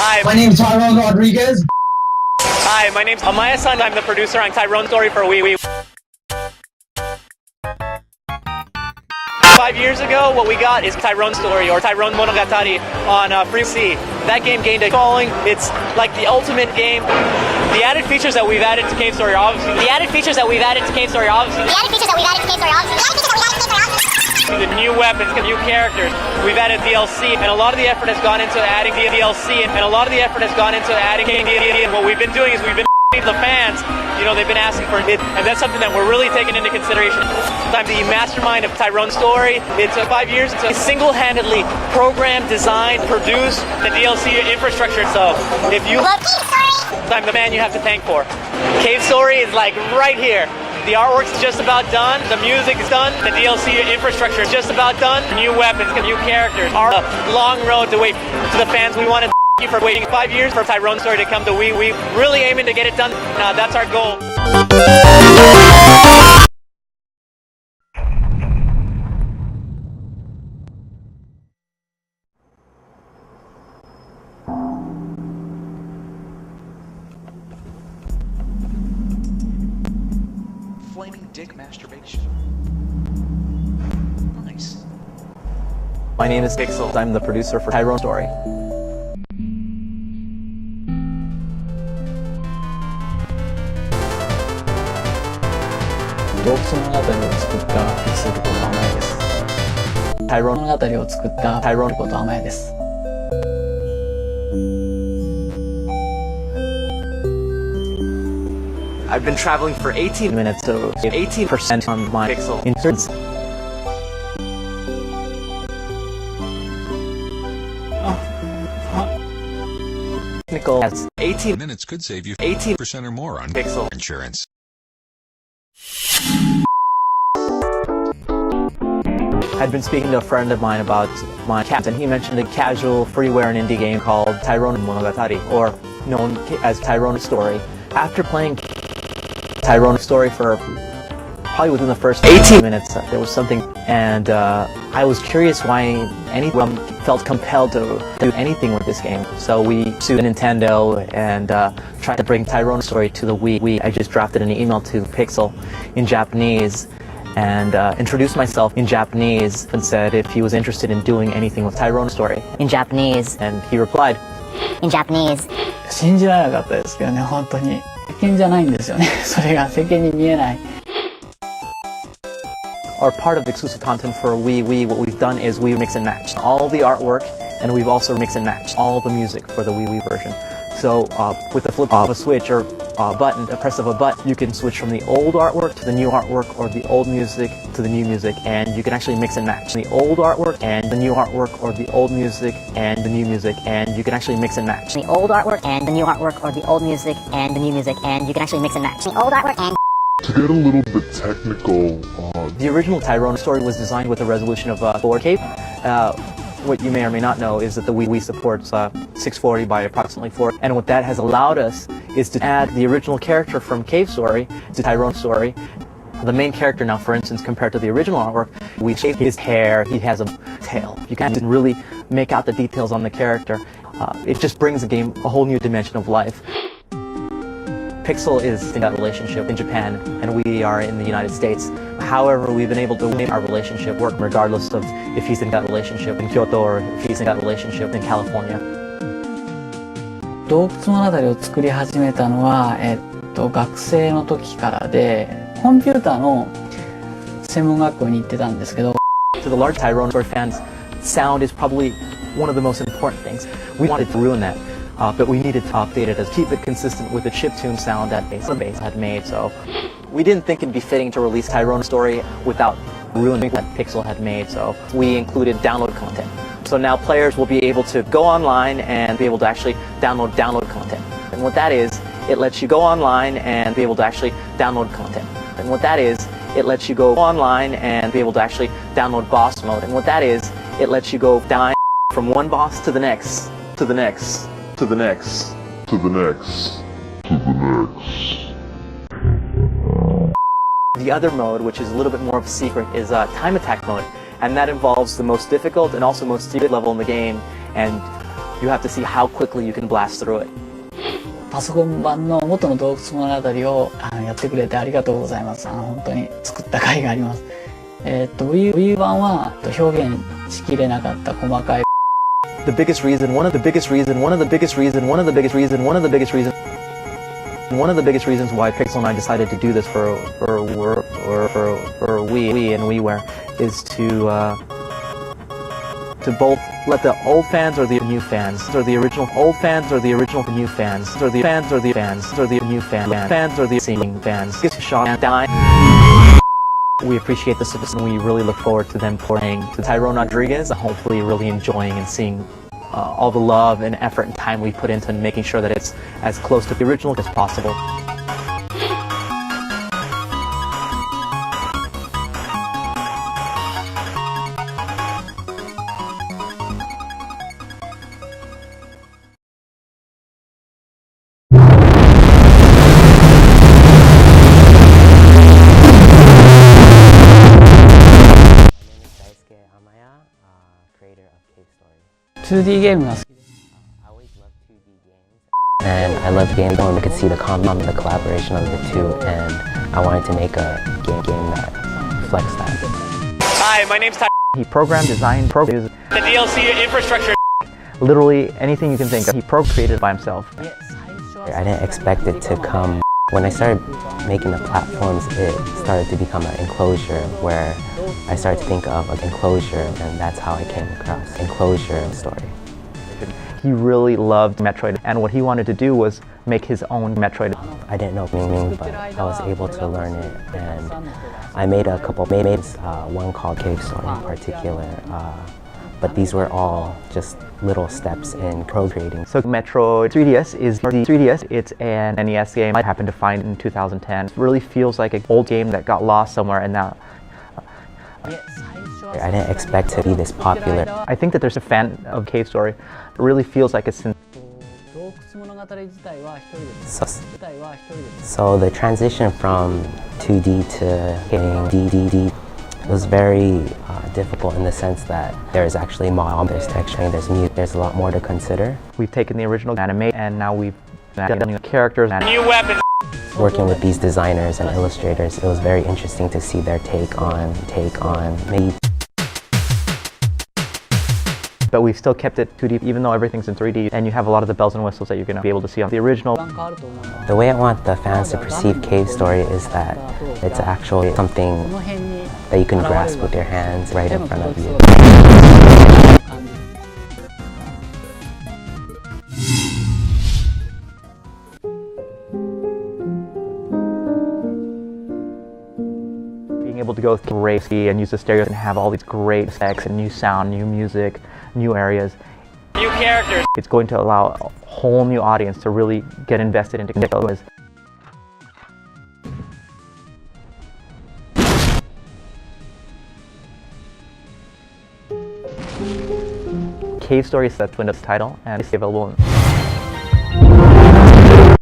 Hi, my name is Tyrone Rodriguez. Hi, my name's Amaya-san. I'm the producer on Tyrone Story for WiiWii. 5 years ago, what we got is Tyrone Story or Tyrone Monogatari on free C. That game gained a following. It's like the ultimate game. The added features that we've added to Cave Story are obviously the new weapons, the new characters. We've added DLC, and a lot of the effort has gone into adding DLC, and what we've been doing is we've been the fans. You know, they've been asking for it, and that's something that we're really taking into consideration. I'm the mastermind of Tyrone Story. It took 5 years to single-handedly program, design, produce the DLC infrastructure. So if you love Cave Story, I'm the man you have to thank for. Cave Story is like right here. The artwork's just about done, the music is done, the DLC infrastructure is just about done, new weapons, new characters. Our long road to wait to the fans. We want to thank you for waiting 5 years for Tyrone Story to come to WiiWii. Really aiming to get it done. That's our goal. Flaming dick masturbation. Nice. My name is Pixel. I'm the producer for Tyrone Story. Tyrone 物語を作った Tyrone こと甘えです。I've been traveling for 18 minutes, so 18% on my Pixel insurance. Technical has 18 minutes could save you 18% or more on Pixel insurance. I'd been speaking to a friend of mine about my cat, and he mentioned a casual freeware and indie game called Tyrone Monogatari, or known as Tyrone Story. After playing Tyrone Story for probably within the first 18 minutes, there was something, and I was curious why anyone felt compelled to do anything with this game. So we sued Nintendo and tried to bring Tyrone Story to the Wii. I just drafted an email to Pixel in Japanese and introduced myself in Japanese and said if he was interested in doing anything with Tyrone Story. In Japanese. And he replied. In Japanese. 信じられなかったですけどね、本当に。世間じゃないんですよね。それが世間に見えない。Are part of the exclusive content for WiiWii, what we've done is we mix and match all the artwork, and we've also mix and matched all the music for the WiiWii version. So with the flip of a switch or button, a press of a button, you can switch from the old artwork to the new artwork, or the old music to the new music, and you can actually mix and match the old artwork and the new artwork, or the old music and the new music, and you can actually mix and match the old artwork and the new artwork, or the old music and the new music, and you can actually mix and match the old artwork and. To get a little bit technical, the original Tyrone Story was designed with a resolution of 4K. What you may or may not know is that the WiiWii supports 640 by approximately 4, and what that has allowed us is to add the original character from Cave Story to Tyrone Story. The main character now, for instance, compared to the original artwork, we shaved his hair, he has a tail. You can't really make out the details on the character. It just brings the game a whole new dimension of life. Pixel is in that relationship in Japan, and we are in the United States. However, we've been able to make our relationship work regardless of if he's in that relationship in Kyoto or if he's in that relationship in California. 洞窟物語を作り始めたのは、学生の時からで、コンピューターの専門学校に行ってたんですけど。To the large Tyrone Story fans, sound is probably one of the most important things. We wanted to ruin that. But we needed to update it to keep it consistent with the chiptune sound that Base had made, so we didn't think it'd be fitting to release Tyrone Story without ruining what Pixel had made, so we included download content. So now players will be able to go online and be able to actually download content. And what that is, it lets you go online and be able to actually download content. And what that is, it lets you go online and be able to actually download boss mode. And what that is, it lets you go down from one boss to the next, to the next. To the next. To the next. To the next. The other mode, which is a little bit more of a secret, is time attack mode, and that involves the most difficult and also most secret level in the game. And You have to see how quickly you can blast through it. パソコン版の元の洞窟物語をやってくれてありがとうございます。本当に作った甲斐があります。WiiWii 版は表現しきれなかった細かい The biggest reason, one of the biggest reasons why Pixel and I decided to do this for Wii and WiiWare is to both let the old fans or the new fans, or the original old fans or the original new fans, or the fans or the fans, or the new fans or the singing fans, get Shawn die. We appreciate the service and we really look forward to them playing to Tyrone Rodriguez, hopefully really enjoying and seeing all the love and effort and time we put into making sure that it's as close to the original as possible. Creator of Cave Story. 2D ゲームが好き I always loved 2D games. And I loved games when we could see the collaboration of the two, and I wanted to make a game that reflects that. Hi, my name's Tyrone. He programmed, designed, The DLC infrastructure. literally anything you can think of. He created by himself. I didn't expect it to come. When I started making the platforms, it started to become an enclosure where I started to think of an enclosure, and that's how I came across enclosure story. He really loved Metroid, and what he wanted to do was make his own Metroid. I didn't know Ming, but I was able to learn it, and I made a couple. One called Cave Story in particular, but these were all just little steps in co-creating. So Metroid 3DS is the 3DS. It's an NES game I happened to find in 2010. It really feels like an old game that got lost somewhere, and now I didn't expect to be this popular. I think that there's a fan of Cave Story. It really feels like it's So the transition from 2D to DDD was very difficult in the sense that there's actually model, there's texturing, there's music, there's a lot more to consider. We've taken the original anime and now we've done new characters and New weapons. Working with these designers and illustrators, it was very interesting to see their take on maybe. but we've still kept it 2D even though everything's in 3D and you have a lot of the bells and whistles that you're going to be able to see on the original. The way I want the fans to perceive Cave Story is that it's actually something that you can grasp with your hands right in front of you. Being able to go through racy and use the stereo and have all these great effects and new sound, new music, new areas. New characters. It's going to allow a whole new audience to really get invested into Kiseff. Cave Story is the Windows title and it's available